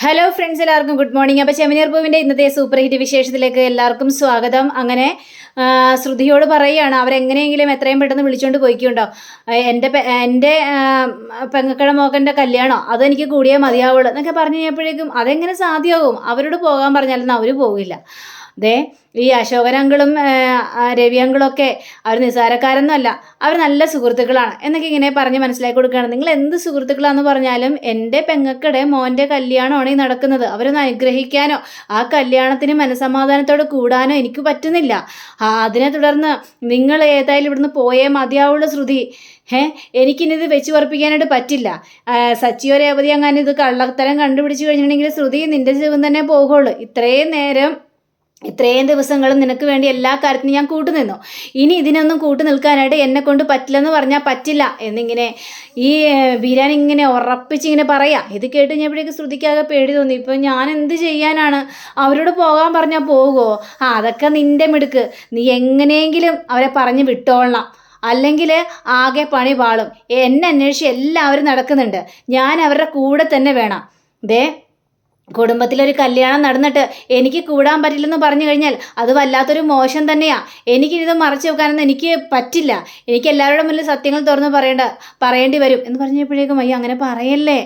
Hello friends, എല്ലാവർക്കും good morning. അപ്പോൾ ചെമ്മനീർ പൂവിൻ്റെ ഇന്നത്തെ സൂപ്പർ ഹിറ്റ് വിശേഷത്തിലേക്ക് എല്ലാവർക്കും സ്വാഗതം. അങ്ങനെ ശ്രുതിയോട് പറയുകയാണ്, അവരെങ്ങനെയെങ്കിലും എത്രയും പെട്ടെന്ന് വിളിച്ചുകൊണ്ട് പോയിക്കുണ്ടോ, എൻ്റെ പെങ്ങക്കട മോക്കൻ്റെ കല്യാണം അതെനിക്ക് കൂടിയേ മതിയാവുള്ളൂ എന്നൊക്കെ പറഞ്ഞു കഴിഞ്ഞപ്പോഴേക്കും അതെങ്ങനെ സാധ്യമാവും, അവരോട് പോകാൻ പറഞ്ഞാലൊന്നും അവർ പോകില്ല. ദേ ഈ അശോകനങ്കിളും രവി അങ്കിളൊക്കെ അവർ നിസ്സാരക്കാരൊന്നും അല്ല, അവർ നല്ല സുഹൃത്തുക്കളാണ് എന്നൊക്കെ ഇങ്ങനെ പറഞ്ഞ് മനസ്സിലാക്കി കൊടുക്കുകയാണ്. നിങ്ങൾ എന്ത് സുഹൃത്തുക്കളാന്ന് പറഞ്ഞാലും എൻ്റെ പെങ്ങക്കടെ മോൻ്റെ കല്യാണമാണ് ഈ നടക്കുന്നത്. അവരൊന്ന് അനുഗ്രഹിക്കാനോ ആ കല്യാണത്തിന് മനസമാധാനത്തോടെ കൂടാനോ എനിക്ക് പറ്റുന്നില്ല. അതിനെ തുടർന്ന് നിങ്ങൾ ഏതായാലും ഇവിടുന്ന് പോയേ മതിയാവുള്ള ശ്രുതി. എനിക്കിനിത് വെച്ച് ഉറപ്പിക്കാനായിട്ട് പറ്റില്ല. സച്ചിയോ രേവതി അങ്ങനെ ഇത് കള്ളത്തരം കണ്ടുപിടിച്ച് കഴിഞ്ഞിട്ടുണ്ടെങ്കിൽ ശ്രുതി നിൻ്റെ ജീവൻ തന്നെ പോകുള്ളൂ. ഇത്രയും ദിവസങ്ങളും നിനക്ക് വേണ്ടി എല്ലാ കാര്യത്തിനും ഞാൻ കൂട്ടുനിന്നു. ഇനി ഇതിനൊന്നും കൂട്ടു നിൽക്കാനായിട്ട് എന്നെ കൊണ്ട് പറ്റില്ലെന്ന് പറഞ്ഞാൽ പറ്റില്ല എന്നിങ്ങനെ ഈ ബീരാൻ ഇങ്ങനെ ഉറപ്പിച്ചിങ്ങനെ പറയാം. ഇത് കേട്ട് കഴിഞ്ഞപ്പോഴേക്ക് ശ്രുതിക്കാകെ പേടി തോന്നി. ഇപ്പം ഞാൻ എന്ത് ചെയ്യാനാണ്? അവരോട് പോകാൻ പറഞ്ഞാൽ പോകുമോ? അതൊക്കെ നിൻ്റെ മിടുക്ക്. നീ എങ്ങനെയെങ്കിലും അവരെ പറഞ്ഞ് വിട്ടോളണം, അല്ലെങ്കിൽ ആകെ പണി പാളും. എന്നെ അന്വേഷിച്ച് എല്ലാവരും നടക്കുന്നുണ്ട്, ഞാൻ അവരുടെ കൂടെ തന്നെ വേണം. കുടുംബത്തിലൊരു കല്യാണം നടന്നിട്ട് എനിക്ക് കൂടാൻ പറ്റില്ലെന്ന് പറഞ്ഞു കഴിഞ്ഞാൽ അത് വല്ലാത്തൊരു മോശം തന്നെയാണ്. എനിക്കിത് മറച്ചു വെക്കാനൊന്നും എനിക്ക് പറ്റില്ല. എനിക്ക് എല്ലാവരുടെ മുന്നിൽ സത്യങ്ങൾ തുറന്ന് പറയേണ്ടി വരും എന്ന് പറഞ്ഞപ്പോഴേക്കും അയ്യോ അങ്ങനെ പറയല്ലേ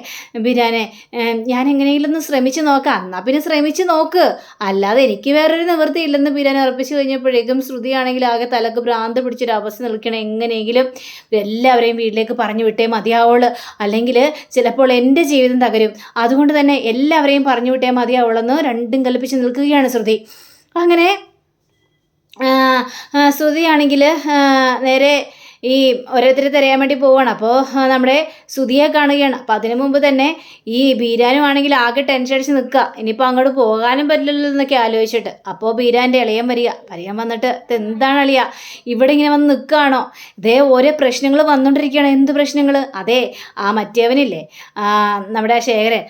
ബിരാനെ, ഞാൻ എങ്ങനെയെങ്കിലും ഒന്ന് ശ്രമിച്ച് നോക്കാം. എന്നാൽ പിന്നെ ശ്രമിച്ച് നോക്ക്, അല്ലാതെ എനിക്ക് വേറൊരു നിവൃത്തി ഇല്ലെന്ന് ബിരാനെ ഉറപ്പിച്ച് കഴിഞ്ഞപ്പോഴേക്കും ശ്രുതിയാണെങ്കിൽ ആകെ തലക്ക് ഭ്രാന്ത് പിടിച്ചൊരു അവസ്ഥ നിൽക്കണം. എങ്ങനെയെങ്കിലും എല്ലാവരെയും വീട്ടിലേക്ക് പറഞ്ഞു വിട്ടേ മതിയാവുള്ളൂ, അല്ലെങ്കിൽ ചിലപ്പോൾ എൻ്റെ ജീവിതം തകരും. അതുകൊണ്ട് തന്നെ എല്ലാവരെയും പറഞ്ഞു വിട്ടേ മതിയാവുള്ളെന്ന് രണ്ടും കൽപ്പിച്ച് നിൽക്കുകയാണ് ശ്രുതി. അങ്ങനെ ശ്രുതിയാണെങ്കിൽ നേരെ ഈ ഓരോരുത്തരെ തിരയാൻ വേണ്ടി പോവുകയാണ്. അപ്പോൾ നമ്മുടെ ശ്രുതിയെ കാണുകയാണ്. അപ്പം അതിനു മുമ്പ് തന്നെ ഈ ബീരാനും ആണെങ്കിൽ ആകെ ടെൻഷൻ അടിച്ച് നിൽക്കുക. ഇനിയിപ്പോൾ അങ്ങോട്ട് പോകാനും പറ്റില്ലല്ലോ എന്നൊക്കെ ആലോചിച്ചിട്ട്. അപ്പോൾ ബീരാൻ്റെ ഇളയൻ വരികൻ വന്നിട്ട് എന്താണ് അളിയ ഇവിടെ ഇങ്ങനെ വന്ന് നിൽക്കുകയാണോ? ഓരോ പ്രശ്നങ്ങൾ വന്നുകൊണ്ടിരിക്കുകയാണ്. എന്ത് പ്രശ്നങ്ങൾ? ആ മറ്റേവനില്ലേ, നമ്മുടെ ശേഖരൻ,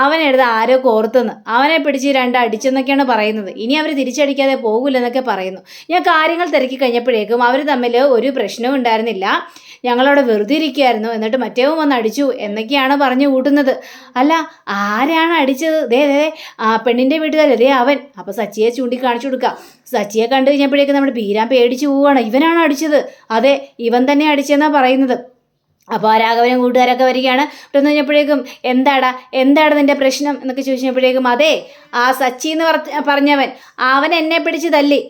അവനെടുത്ത് ആരോ കോർത്തെന്ന് അവനെ പിടിച്ച് അടിച്ചെന്നൊക്കെയാണ് പറയുന്നത്. ഇനി അവർ തിരിച്ചടിക്കാതെ പോകില്ലെന്നൊക്കെ പറയുന്നു. ഞാൻ കാര്യങ്ങൾ തിരക്കി കഴിഞ്ഞപ്പോഴേക്കും അവർ തമ്മിൽ ഒരു പ്രശ്നവും ഉണ്ടായിരുന്നില്ല, ഞങ്ങളവിടെ വെറുതെ ഇരിക്കുകയായിരുന്നു, എന്നിട്ട് മറ്റേവും വന്ന് അടിച്ചു എന്നൊക്കെയാണ് പറഞ്ഞു കൂട്ടുന്നത്. അല്ല, ആരാണ് അടിച്ചത്? പെണ്ണിൻ്റെ വീട്ടുകാരല്ലേ അവൻ. അപ്പോൾ സച്ചിയെ ചൂണ്ടിക്കാണിച്ചു കൊടുക്കുക. സച്ചിയെ കണ്ടു കഴിഞ്ഞപ്പോഴേക്കും നമ്മുടെ ബീരാൻ പേടിച്ചു പോവുകയാണ്. ഇവനാണ് അടിച്ചത്. ഇവൻ തന്നെ അടിച്ചെന്നാണ് പറയുന്നത്. അപ്പോൾ ആ രാഘവനും കൂട്ടുകാരൊക്കെ വരികയാണ്. ഇവിടെ നിന്ന് കഴിഞ്ഞപ്പോഴേക്കും എന്താണ് നിൻ്റെ പ്രശ്നം എന്നൊക്കെ ചോദിച്ചപ്പോഴേക്കും ആ സച്ചി എന്ന് പറഞ്ഞവൻ അവൻ എന്നെ പിടിച്ച് തല്ലി.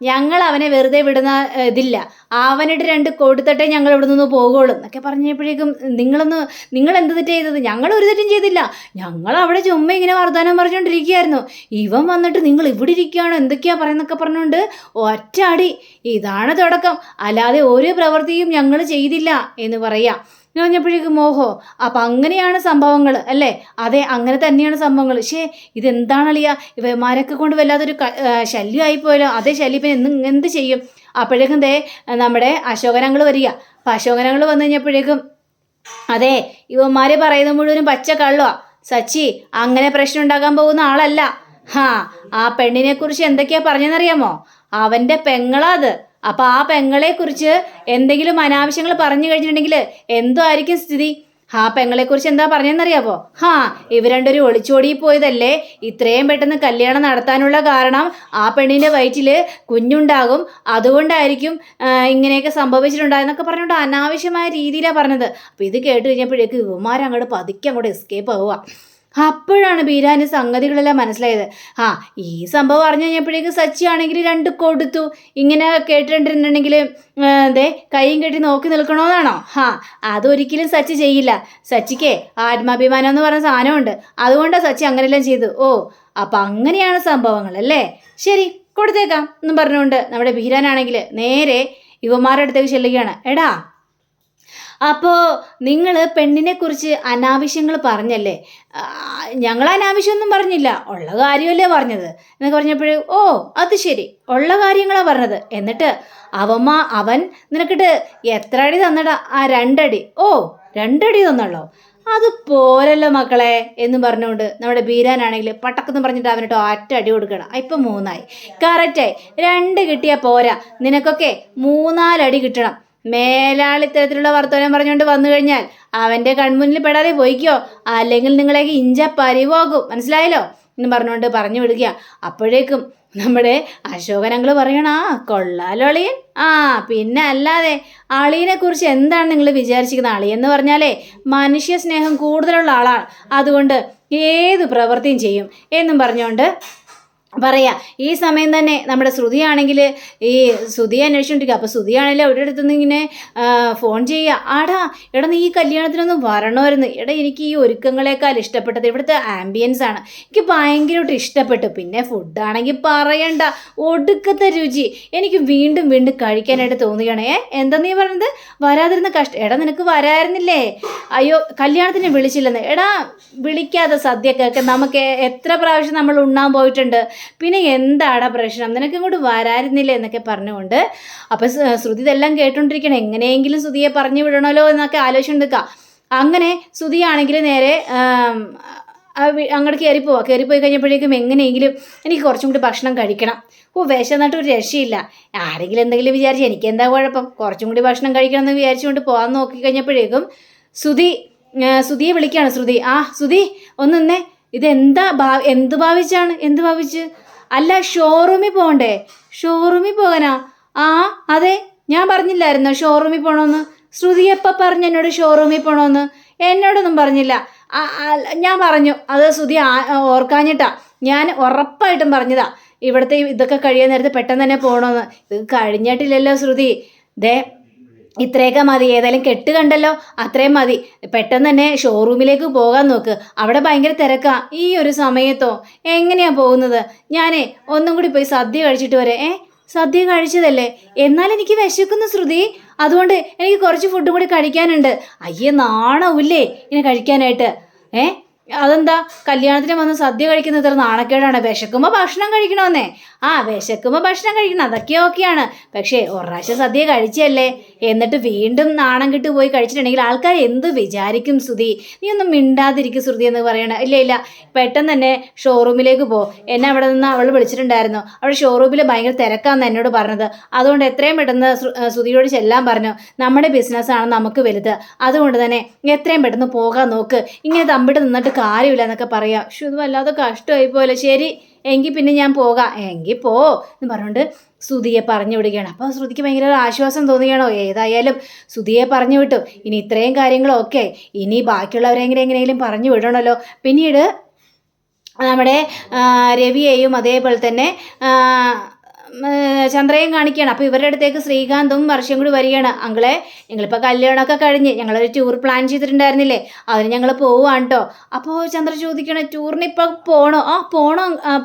ഞങ്ങൾ അവനെ വെറുതെ വിടുന്ന ഇതില്ല, അവനിട്ട് 2 കൊടുത്തിട്ടേ ഞങ്ങൾ ഇവിടെ നിന്ന് പോകുള്ളൂ എന്നൊക്കെ പറഞ്ഞപ്പോഴേക്കും നിങ്ങൾ എന്ത് തെറ്റ് ചെയ്തത്? ഞങ്ങൾ ഒരു തെറ്റും ചെയ്തില്ല, ഞങ്ങൾ അവിടെ ചുമ്മാ ഇങ്ങനെ വർത്തമാനം പറഞ്ഞുകൊണ്ടിരിക്കുകയായിരുന്നു. ഇവൻ വന്നിട്ട് നിങ്ങൾ ഇവിടെ ഇരിക്കുകയാണോ എന്തൊക്കെയാ പറയുന്നൊക്കെ പറഞ്ഞുകൊണ്ട് ഒറ്റ അടി. ഇതാണ് തുടക്കം, അല്ലാതെ ഒരു പ്രവൃത്തിയും ഞങ്ങൾ ചെയ്തില്ല എന്ന് പറയാം. പറഞ്ഞപ്പോഴേക്കും മോഹോ, അപ്പം അങ്ങനെയാണ് സംഭവങ്ങൾ അല്ലേ? അങ്ങനെ തന്നെയാണ് സംഭവങ്ങൾ. ഇതെന്താണളിയ, ഇവന്മാരൊക്കെ കൊണ്ട് വല്ലാത്തൊരു ശല്യമായിപ്പോയല്ലോ. ശല്യം പിന്നെ എന്ത് ചെയ്യും? അപ്പോഴേക്കും നമ്മുടെ അശോകനങ്ങൾ വരിക. അപ്പം അശോകനങ്ങൾ വന്നു കഴിഞ്ഞപ്പോഴേക്കും ഇവന്മാർ പറയുന്നത് മുഴുവനും പച്ച കള്ളുവാ. സച്ചി അങ്ങനെ പ്രശ്നം ഉണ്ടാക്കാൻ പോകുന്ന ആളല്ല. ആ പെണ്ണിനെ കുറിച്ച് എന്തൊക്കെയാ പറഞ്ഞെന്നറിയാമോ? അവൻ്റെ പെങ്ങളാത്. അപ്പം ആ പെങ്ങളെക്കുറിച്ച് എന്തെങ്കിലും അനാവശ്യങ്ങൾ പറഞ്ഞു കഴിഞ്ഞിട്ടുണ്ടെങ്കിൽ എന്തോ ആയിരിക്കും സ്ഥിതി. ആ പെങ്ങളെക്കുറിച്ച് എന്താ പറഞ്ഞെന്നറിയാമോ? ഇവർ രണ്ടൊരു ഒളിച്ചോടി പോയതല്ലേ. ഇത്രയും പെട്ടെന്ന് കല്യാണം നടത്താനുള്ള കാരണം ആ പെണ്ണിൻ്റെ വയറ്റിൽ കുഞ്ഞുണ്ടാകും, അതുകൊണ്ടായിരിക്കും ഇങ്ങനെയൊക്കെ സംഭവിച്ചിട്ടുണ്ടായെന്നൊക്കെ പറഞ്ഞുകൊണ്ട് അനാവശ്യമായ രീതിയിലാണ് പറഞ്ഞത്. അപ്പോൾ ഇത് കേട്ട് കഴിഞ്ഞപ്പോഴേക്ക് ഇവന്മാരങ്ങോട്ട് പതുക്കെ അങ്ങോട്ട് എസ്കേപ്പ് ആവുക. അപ്പോഴാണ് ബീരാന് സംഗതികളെല്ലാം മനസ്സിലായത്. ഈ സംഭവം അറിഞ്ഞു കഴിഞ്ഞപ്പോഴേക്ക് സച്ചി ആണെങ്കിൽ 2 കൊടുത്തു. ഇങ്ങനെ കേട്ടിട്ടുണ്ടെന്നുണ്ടെങ്കിൽ കൈയും കെട്ടി നോക്കി നിൽക്കണമെന്നാണോ? അതൊരിക്കലും സച്ചി ചെയ്യില്ല. സച്ചിക്ക് ആത്മാഭിമാനം എന്ന് പറഞ്ഞ സാധനമുണ്ട്, അതുകൊണ്ടാണ് സച്ചി അങ്ങനെയെല്ലാം ചെയ്തു. അപ്പം അങ്ങനെയാണ് സംഭവങ്ങൾ അല്ലേ? ശരി, കൊടുത്തേക്കാം എന്നും പറഞ്ഞുകൊണ്ട് നമ്മുടെ ബീരാനാണെങ്കിൽ നേരെ ഇവന്മാരുടെ അടുത്തേക്ക് ചെല്ലുകയാണ്. അപ്പോൾ നിങ്ങൾ പെണ്ണിനെക്കുറിച്ച് അനാവശ്യങ്ങൾ പറഞ്ഞല്ലേ? ഞങ്ങൾ അനാവശ്യമൊന്നും പറഞ്ഞില്ല, ഉള്ള കാര്യമല്ലേ പറഞ്ഞത് എന്നൊക്കെ പറഞ്ഞപ്പോഴേ അത് ശരി, ഉള്ള കാര്യങ്ങളാണ് പറഞ്ഞത്. എന്നിട്ട് അവൻ നിനക്കിട്ട് എത്ര അടി തന്നടാ? 2 അടി. 2 അടി തന്നുള്ളോ? അത് പോരല്ലോ മക്കളെ എന്ന് പറഞ്ഞുകൊണ്ട് നമ്മുടെ ബീരാനാണെങ്കിൽ പട്ടക്കെന്ന് പറഞ്ഞിട്ട് അവനിട്ട് ഒറ്റ അടി കൊടുക്കണം. ഇപ്പം 3 ആയി. കറക്റ്റായി. 2 കിട്ടിയാൽ പോരാ, നിനക്കൊക്കെ 3-4 അടി കിട്ടണം. മേലാൾ ഇത്തരത്തിലുള്ള വർത്തമാനം പറഞ്ഞുകൊണ്ട് വന്നു കഴിഞ്ഞാൽ അവൻ്റെ കൺമുന്നിൽ പെടാതെ പോയിക്കോ, അല്ലെങ്കിൽ നിങ്ങളേക്ക് ഇഞ്ച പരിവാകും, മനസ്സിലായല്ലോ എന്ന് പറഞ്ഞുകൊണ്ട് പറഞ്ഞു വിടുക. അപ്പോഴേക്കും നമ്മുടെ അശോകനങ്ങള് പറയണ കൊള്ളാലോ അളിയൻ. പിന്നെ അല്ലാതെ അളിയനെ കുറിച്ച് എന്താണ് നിങ്ങൾ വിചാരിച്ചിരിക്കുന്നത്? അളിയെന്ന് പറഞ്ഞാലേ മനുഷ്യ സ്നേഹം കൂടുതലുള്ള ആളാണ്, അതുകൊണ്ട് ഏത് പ്രവൃത്തിയും ചെയ്യും എന്നും പറഞ്ഞുകൊണ്ട് പറയാ. ഈ സമയം തന്നെ നമ്മുടെ ശ്രുതിയാണെങ്കിൽ ഈ ശ്രുതിയെ അന്വേഷിച്ചുകൊണ്ടിരിക്കുക. അപ്പോൾ ശ്രുതിയാണെങ്കിൽ അവിടെ അടുത്തുനിന്ന് ഇങ്ങനെ ഫോൺ ചെയ്യുക. എടാ നീ ഈ കല്യാണത്തിനൊന്നും വരണമായിരുന്നു. എനിക്ക് ഈ ഒരുക്കങ്ങളെക്കാൾ ഇഷ്ടപ്പെട്ടത് ഇവിടുത്തെ ആംബിയൻസ് ആണ്. എനിക്ക് ഭയങ്കരമായിട്ട് ഇഷ്ടപ്പെട്ടു. പിന്നെ ഫുഡാണെങ്കിൽ പറയണ്ട, ഒടുക്കത്തെ രുചി. എനിക്ക് വീണ്ടും വീണ്ടും കഴിക്കാനായിട്ട് തോന്നുകയാണ്. എന്താ നീ പറഞ്ഞത്? വരാതിരുന്ന എടാ നിനക്ക് വരായിരുന്നില്ലേ? അയ്യോ കല്യാണത്തിന് വിളിച്ചില്ലെന്ന്. എടാ വിളിക്കാതെ സദ്യക്കൊക്കെ നമുക്ക് എത്ര പ്രാവശ്യം നമ്മൾ ഉണ്ണാൻ പോയിട്ടുണ്ട്. പിന്നെ എന്താടാ പ്രശ്നം? നിനക്ക് ഇങ്ങോട്ട് വരായിരുന്നില്ലേ എന്നൊക്കെ പറഞ്ഞുകൊണ്ട് അപ്പം ശ്രുതി ഇതെല്ലാം കേട്ടോണ്ടിരിക്കണം. എങ്ങനെയെങ്കിലും ശ്രുതിയെ പറഞ്ഞു വിടണമല്ലോ എന്നൊക്കെ ആലോചിച്ചുകൊണ്ടിരിക്കുക. അങ്ങനെ ശ്രുതിയാണെങ്കിൽ നേരെ അങ്ങോട്ട് കയറിപ്പോയി കഴിഞ്ഞപ്പോഴേക്കും എങ്ങനെയെങ്കിലും എനിക്ക് കുറച്ചും കൂടി ഭക്ഷണം കഴിക്കണം. വിശന്നിട്ട് ഒരു രക്ഷയില്ല. ആരെങ്കിലും എന്തെങ്കിലും വിചാരിച്ച് എനിക്ക് എന്താ കുഴപ്പം, കുറച്ചും കൂടി ഭക്ഷണം കഴിക്കണം എന്ന് വിചാരിച്ചുകൊണ്ട് പോകാൻ നോക്കി കഴിഞ്ഞപ്പോഴേക്കും ശ്രുതിയെ വിളിക്കുകയാണ്. ശ്രുതി ഒന്ന് നിന്നേ. ഇതെന്താ എന്ത് ഭാവിച്ച്? അല്ല ഷോറൂമിൽ പോകണ്ടേ? ഷോറൂമിൽ പോകാനാ? അതെ ഞാൻ പറഞ്ഞില്ലായിരുന്നോ ഷോറൂമിൽ പോകണമെന്ന്? ശ്രുതി എപ്പോൾ പറഞ്ഞു എന്നോട് ഷോറൂമിൽ പോകണമെന്ന്? എന്നോടൊന്നും പറഞ്ഞില്ല. ഞാൻ പറഞ്ഞു, അത് ശ്രുതി ഓർക്കാഞ്ഞിട്ടാ. ഞാൻ ഉറപ്പായിട്ടും പറഞ്ഞതാ ഇവിടുത്തെ ഇതൊക്കെ കഴിയാൻ നേരത്തെ പെട്ടെന്ന് തന്നെ പോകണമെന്ന്. ഇത് കഴിഞ്ഞിട്ടില്ലല്ലോ ശ്രുതി. ഇത്രയൊക്കെ മതി, ഏതായാലും കെട്ട് കണ്ടല്ലോ, അത്രയും മതി. പെട്ടെന്ന് തന്നെ ഷോറൂമിലേക്ക് പോകാൻ നോക്ക്, അവിടെ ഭയങ്കര തിരക്കാ. ഈ ഒരു സമയത്തോ എങ്ങനെയാ പോകുന്നത്? ഞാനേ ഒന്നും കൂടി പോയി സദ്യ കഴിച്ചിട്ട് വരെ. സദ്യ കഴിച്ചതല്ലേ? എന്നാൽ എനിക്ക് വിശക്കുന്നു ശ്രുതി, അതുകൊണ്ട് എനിക്ക് കുറച്ച് ഫുഡും കൂടി കഴിക്കാനുണ്ട്. അയ്യേ നാണമില്ലേ ഇങ്ങനെ കഴിക്കാനായിട്ട്? അതെന്താ കല്യാണത്തിന് വന്ന് സദ്യ കഴിക്കുന്നത് ഇത്ര നാണക്കേടാണ്? വിശക്കുമ്പോൾ ഭക്ഷണം കഴിക്കണമെന്നേ. വിശക്കുമ്പോൾ ഭക്ഷണം കഴിക്കണം, അതൊക്കെ ഓക്കെയാണ്. പക്ഷേ ഒരു പ്രാവശ്യം സദ്യ കഴിച്ചല്ലേ, എന്നിട്ട് വീണ്ടും നാണം കിട്ടു പോയി കഴിച്ചിട്ടുണ്ടെങ്കിൽ ആൾക്കാർ എന്ത് വിചാരിക്കും? ശ്രുതി നീ ഒന്നും മിണ്ടാതിരിക്കും ശ്രുതി എന്ന് പറയണ. ഇല്ല പെട്ടെന്ന് തന്നെ ഷോറൂമിലേക്ക് പോ. എന്നെ അവിടെ നിന്ന് അവൾ വിളിച്ചിട്ടുണ്ടായിരുന്നു. അവിടെ ഷോറൂമിൽ ഭയങ്കര തിരക്കാന്ന് എന്നോട് പറഞ്ഞത്. അതുകൊണ്ട് എത്രയും പെട്ടെന്ന് ശ്രുതിയോട് ചെല്ലാൻ പറഞ്ഞു. നമ്മുടെ ബിസിനസ്സാണ് നമുക്ക് വലുത്, അതുകൊണ്ട് തന്നെ എത്രയും പെട്ടെന്ന് പോകാൻ നോക്ക്. ഇങ്ങനെ തമ്പിട്ട് നിന്നിട്ട് കാര്യമില്ല എന്നൊക്കെ പറയാം. ഇത് വല്ലാതെ കഷ്ടമായി പോലെ. ശരി എങ്കിൽ പിന്നെ ഞാൻ പോകാം. എങ്കിൽ പോ എന്ന് പറഞ്ഞുകൊണ്ട് ശ്രുതിയെ പറഞ്ഞു വിടുകയാണ്. അപ്പോൾ ശ്രുതിക്ക് ഭയങ്കര ആശ്വാസം തോന്നുകയാണോ? ഏതായാലും ശ്രുതിയെ പറഞ്ഞു വിട്ടു. ഇനി ഇത്രയും കാര്യങ്ങളൊക്കെ ഇനി ബാക്കിയുള്ളവരെങ്ങനെയെങ്കിലും പറഞ്ഞു വിടണമല്ലോ. പിന്നീട് നമ്മുടെ രവിയെയും അതേപോലെ തന്നെ ചന്ദ്രയും കാണിക്കുകയാണ്. അപ്പോൾ ഇവരുടെ അടുത്തേക്ക് ശ്രീകാന്തും വർഷയും കൂടി വരികയാണ്. അങ്കിളെ ഞങ്ങളിപ്പോൾ കല്യാണമൊക്കെ കഴിഞ്ഞ് ഞങ്ങളൊരു ടൂർ പ്ലാൻ ചെയ്തിട്ടുണ്ടായിരുന്നില്ലേ, അതിന് ഞങ്ങൾ പോവുകയാണ് കേട്ടോ. അപ്പോൾ ചന്ദ്ര ചോദിക്കണം, ടൂറിന് ഇപ്പോൾ പോണോ?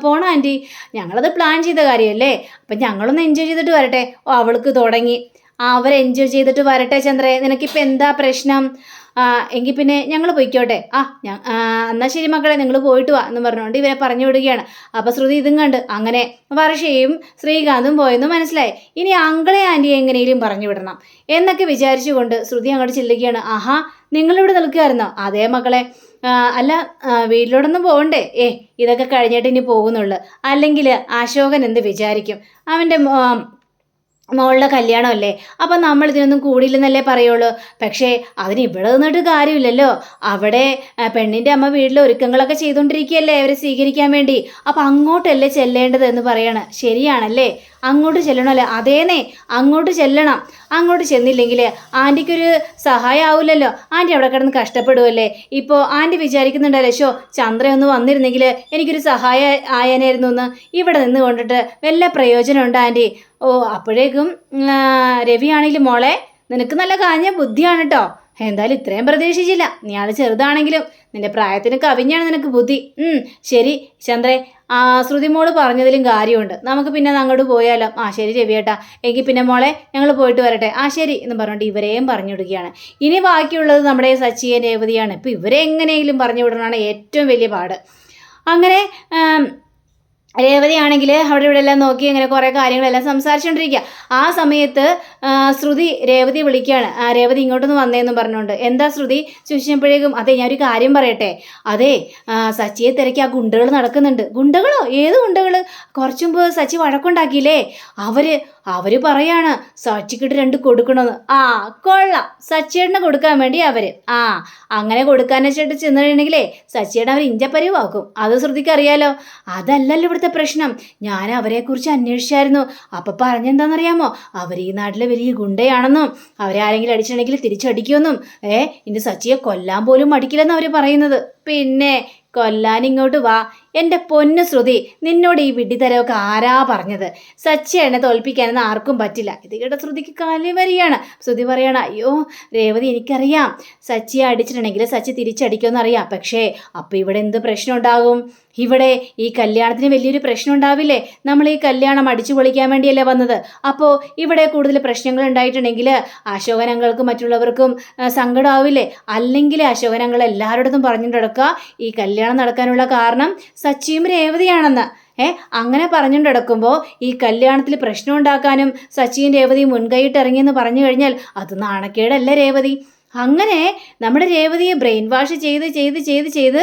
പോണോ ആൻറ്റി, ഞങ്ങളത് പ്ലാൻ ചെയ്ത കാര്യമല്ലേ, അപ്പം ഞങ്ങളൊന്ന് എൻജോയ് ചെയ്തിട്ട് വരട്ടെ. അവൾക്ക് തുടങ്ങി. അവർ എൻജോയ് ചെയ്തിട്ട് വരട്ടെ ചന്ദ്രേ, നിനക്കിപ്പോൾ എന്താ പ്രശ്നം? എങ്കിൽ പിന്നെ ഞങ്ങൾ പോയിക്കോട്ടെ. എന്നാൽ ശരി മക്കളെ, നിങ്ങൾ പോയിട്ട് വാ എന്ന് പറഞ്ഞുകൊണ്ട് ഇവരെ പറഞ്ഞു വിടുകയാണ്. അപ്പോൾ ശ്രുതി ഇതും കണ്ട് അങ്ങനെ വർഷയും ശ്രീകാന്തും പോയെന്ന് മനസ്സിലായി. ഇനി അങ്കിളെ ആൻറ്റി എങ്ങനെയും പറഞ്ഞു വിടണം എന്നൊക്കെ വിചാരിച്ചുകൊണ്ട് ശ്രുതി അങ്ങോട്ട് ചെല്ലുകയാണ്. നിങ്ങളിവിടെ നിൽക്കുമായിരുന്നോ? അതേ മക്കളെ. അല്ല വീട്ടിലോടൊന്നും പോകണ്ടേ? ഇതൊക്കെ കഴിഞ്ഞിട്ട് ഇനി പോകുന്നുള്ളൂ, അല്ലെങ്കിൽ അശോകൻ എന്ത് വിചാരിക്കും? അവൻ്റെ മോളുടെ കല്യാണമല്ലേ, അപ്പം നമ്മൾ ഇതിനൊന്നും കൂടിയില്ലെന്നല്ലേ പറയുള്ളൂ. പക്ഷേ അതിന് ഇവിടെ നിന്നിട്ട് കാര്യമില്ലല്ലോ. അവിടെ പെണ്ണിൻ്റെ അമ്മ വീട്ടിൽ ഒരുക്കങ്ങളൊക്കെ ചെയ്തുകൊണ്ടിരിക്കുകയല്ലേ അവരെ സ്വീകരിക്കാൻ വേണ്ടി. അപ്പം അങ്ങോട്ടല്ലേ ചെല്ലേണ്ടത് എന്ന് പറയണം. ശരിയാണല്ലേ, അങ്ങോട്ട് ചെല്ലണമല്ലേ? അതേന്നേ, അങ്ങോട്ട് ചെല്ലണം. അങ്ങോട്ട് ചെന്നില്ലെങ്കിൽ ആൻറ്റിക്കൊരു സഹായം ആവില്ലല്ലോ. ആൻറ്റി അവിടെ കിടന്ന് കഷ്ടപ്പെടുമല്ലേ. ഇപ്പോൾ ആൻറ്റി വിചാരിക്കുന്നുണ്ടല്ലോ, ചന്ദ്രയൊന്ന് വന്നിരുന്നെങ്കിൽ എനിക്കൊരു സഹായം ആയനായിരുന്നു എന്ന്. ഇവിടെ നിന്ന് കൊണ്ടിട്ട് വല്ല പ്രയോജനമുണ്ട് ആൻറ്റി? അപ്പോഴേക്കും രവി ആണെങ്കിലും മോളെ നിനക്ക് നല്ല കാഞ്ഞ ബുദ്ധിയാണ് കേട്ടോ. എന്തായാലും ഇത്രയും പ്രതീക്ഷിച്ചില്ല. നീ ആൾ ചെറുതാണെങ്കിലും നിന്റെ പ്രായത്തിന് കവിഞ്ഞാണ് നിനക്ക് ബുദ്ധി. ശരി ചന്ദ്രേ, ശ്രുതി മോള് പറഞ്ഞതിലും കാര്യമുണ്ട്. നമുക്ക് പിന്നെ അങ്ങോട്ട് പോയാലോ? ശരി രവിയേട്ടാ, എങ്കിൽ പിന്നെ മോളെ ഞങ്ങൾ പോയിട്ട് വരട്ടെ. ശരി എന്ന് പറഞ്ഞുകൊണ്ട് ഇവരെയും പറഞ്ഞു വിടുകയാണ്. ഇനി ബാക്കിയുള്ളത് നമ്മുടെ സച്ചിയെ രേവതിയാണ്. ഇപ്പം ഇവരെ എങ്ങനെയെങ്കിലും പറഞ്ഞു വിടണമാണ് ഏറ്റവും വലിയ പാട്. അങ്ങനെ രേവതി ആണെങ്കിൽ അവിടെ ഇവിടെ എല്ലാം നോക്കി ഇങ്ങനെ കുറേ കാര്യങ്ങളെല്ലാം സംസാരിച്ചുകൊണ്ടിരിക്കുക. ആ സമയത്ത് ശ്രുതി രേവതി വിളിക്കുകയാണ്. രേവതി ഇങ്ങോട്ടൊന്ന് വന്നേന്നും പറഞ്ഞുകൊണ്ട്. എന്താ ശ്രുതി ചോദിച്ചപ്പോഴേക്കും, അതെ ഞാൻ ഒരു കാര്യം പറയട്ടെ, അതെ സച്ചിയെ തിരക്കി ആ ഗുണ്ടകൾ നടക്കുന്നുണ്ട്. ഗുണ്ടകളോ? ഏത് ഗുണ്ടകൾ? കുറച്ചു മുമ്പ് സച്ചി വഴക്കുണ്ടാക്കിയില്ലേ, അവര് പറയാണ് സച്ചിക്കിട്ട് 2 കൊടുക്കണമെന്ന്. കൊള്ളാം, സച്ചിയേട്ടനെ കൊടുക്കാൻ വേണ്ടി അവര് അങ്ങനെ കൊടുക്കാൻ വെച്ചിട്ട് ചെന്നിട്ടുണ്ടെങ്കിലേ സച്ചിയേട്ടൻ അവർ ഇഞ്ചപ്പരിവാക്കും. അത് ശ്രുതിക്ക് അറിയാലോ. അതല്ലല്ലോ ഇവിടുത്തെ പ്രശ്നം. ഞാൻ അവരെക്കുറിച്ച് അന്വേഷിച്ചായിരുന്നു. അപ്പം പറഞ്ഞെന്താണെന്നറിയാമോ, അവർ ഈ നാട്ടിലെ വലിയ ഗുണ്ടയാണെന്നും അവരെ ആരെങ്കിലും അടിച്ചിട്ടുണ്ടെങ്കിൽ തിരിച്ചടിക്കുമെന്നും ഇനി സച്ചിയെ കൊല്ലാൻ പോലും മടിക്കില്ലെന്ന് അവർ പറയുന്നത്. പിന്നെ കൊല്ലാൻ ഇങ്ങോട്ട് വാ. എൻ്റെ പൊന്നു ശ്രുതി, നിന്നോട് ഈ വിഡ്ഢിത്തരമൊക്കെ ആരാ പറഞ്ഞത്? സച്ചിയെ തോൽപ്പിക്കാനെന്ന് ആർക്കും പറ്റില്ല. ഇത് കേട്ട ശ്രുതിക്ക് കാലി വരികയാണ്. ശ്രുതി പറയണം, അയ്യോ രേവതി, എനിക്കറിയാം സച്ചിയെ അടിച്ചിട്ടുണ്ടെങ്കിൽ സച്ചി തിരിച്ചടിക്കുമെന്ന് അറിയാം. പക്ഷേ അപ്പോൾ ഇവിടെ എന്ത് പ്രശ്നം ഉണ്ടാകും? ഇവിടെ ഈ കല്യാണത്തിന് വലിയൊരു പ്രശ്നം ഉണ്ടാവില്ലേ? നമ്മൾ ഈ കല്യാണം അടിച്ചു പൊളിക്കാൻ വേണ്ടിയല്ലേ വന്നത്. അപ്പോൾ ഇവിടെ കൂടുതൽ പ്രശ്നങ്ങൾ ഉണ്ടായിട്ടുണ്ടെങ്കിൽ അശോകനങ്ങൾക്കും മറ്റുള്ളവർക്കും സങ്കടമാവില്ലേ? അല്ലെങ്കിൽ അശോകനങ്ങൾ എല്ലാവരോടും പറഞ്ഞിട്ട് നടക്കുക ഈ കല്യാണം നടക്കാനുള്ള കാരണം സച്ചിയും രേവതിയാണെന്ന്. അങ്ങനെ പറഞ്ഞുകൊണ്ട് നടക്കുമ്പോൾ ഈ കല്യാണത്തിൽ പ്രശ്നം ഉണ്ടാക്കാനും സച്ചിയും രേവതിയും മുൻകൈയിട്ട് ഇറങ്ങിയെന്ന് പറഞ്ഞു കഴിഞ്ഞാൽ അത് നാണക്കേടല്ലേ രേവതി? അങ്ങനെ നമ്മുടെ രേവതിയെ ബ്രെയിൻ വാഷ് ചെയ്ത്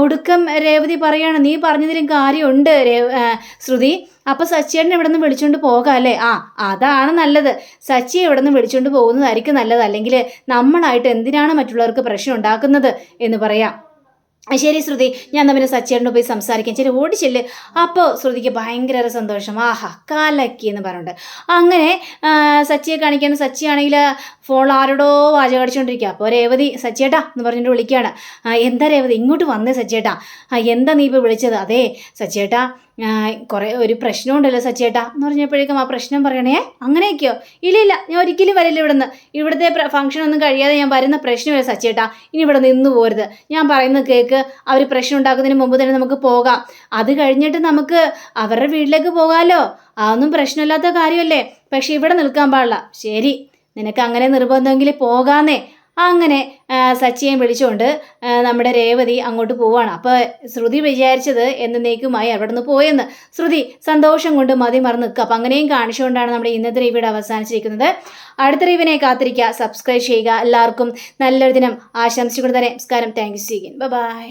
ഒടുക്കം രേവതി പറയാണ്, നീ പറഞ്ഞതിലും കാര്യമുണ്ട് ശ്രുതി. അപ്പോൾ സച്ചിയേട്ടനെ ഇവിടെ നിന്ന് വിളിച്ചുകൊണ്ട് പോകാം അല്ലേ? അതാണ് നല്ലത്. സച്ചിയെ ഇവിടെ നിന്ന് വിളിച്ചുകൊണ്ട് പോകുന്നതായിരിക്കും നല്ലത്. അല്ലെങ്കിൽ നമ്മളായിട്ട് എന്തിനാണ് മറ്റുള്ളവർക്ക് പ്രശ്നം ഉണ്ടാക്കുന്നത് എന്ന് പറയാം. ശരി ശ്രുതി, ഞാൻ തമ്മിൽ സച്ചിയേട്ടനോട് പോയി സംസാരിക്കാം, ശരി ഓടിച്ചില്ലേ. അപ്പോൾ ശ്രുതിക്ക് ഭയങ്കര സന്തോഷം. കാലക്കി എന്ന് പറഞ്ഞിട്ട് അങ്ങനെ സച്ചിയെ കാണിക്കാണ്. സച്ചിയാണെങ്കിൽ ഫോണിൽ ആരോടോ വാചകടിച്ചുകൊണ്ടിരിക്കുക. അപ്പോൾ രേവതി സച്ചിയേട്ടാ എന്ന് പറഞ്ഞിട്ട് വിളിക്കുകയാണ്. എന്താ രേവതി, ഇങ്ങോട്ട് വന്നേ സച്ചിയേട്ടാ. എന്താ നീ ഇപ്പോൾ വിളിച്ചത്? അതെ സച്ചിയേട്ടാ, ഒരു പ്രശ്നമുണ്ടല്ലോ സച്ചിയേട്ടാ എന്ന് പറഞ്ഞപ്പോഴേക്കും ആ പ്രശ്നം പറയണേ. അങ്ങനെയൊക്കെയോ? ഇല്ല, ഞാൻ ഒരിക്കലും വരില്ല ഇവിടുന്ന്. ഇവിടുത്തെ ഫംഗ്ഷൻ ഒന്നും കഴിയാതെ ഞാൻ വരുന്ന പ്രശ്നമില്ല സച്ചിയേട്ടാ. ഇനി ഇവിടെ നിന്ന് പോരുത്. ഞാൻ പറയുന്നത് കേൾക്ക്. അവർ പ്രശ്നം ഉണ്ടാക്കുന്നതിന് മുമ്പ് തന്നെ നമുക്ക് പോകാം. അത് കഴിഞ്ഞിട്ട് നമുക്ക് അവരുടെ വീട്ടിലേക്ക് പോകാമല്ലോ. അതൊന്നും പ്രശ്നമില്ലാത്ത കാര്യമല്ലേ. പക്ഷെ ഇവിടെ നിൽക്കാൻ പാടില്ല. ശരി, നിനക്ക് അങ്ങനെ നിർബന്ധമെങ്കിൽ പോകാന്നേ. അങ്ങനെ സച്ചിയെ വിളിച്ചുകൊണ്ട് നമ്മുടെ രേവതി അങ്ങോട്ട് പോവാണ്. അപ്പോൾ ശ്രുതി വിചാരിച്ചത് എന്നേക്കുമായി അവിടെ നിന്ന് പോയെന്ന്. ശ്രുതി സന്തോഷം കൊണ്ട് മറന്ന് നിൽക്കുക. അപ്പം അങ്ങനെയും കാണിച്ചുകൊണ്ടാണ് നമ്മുടെ ഇന്നത്തെ റിവ്യൂടെ അവസാനിച്ചിരിക്കുന്നത്. അടുത്ത റിവ്യൂവിനെ കാത്തിരിക്കുക, സബ്സ്ക്രൈബ് ചെയ്യുക. എല്ലാവർക്കും നല്ലൊരു ദിനം ആശംസിച്ചുകൊണ്ട് തന്നെ നമസ്കാരം. Thank you. ബൈ.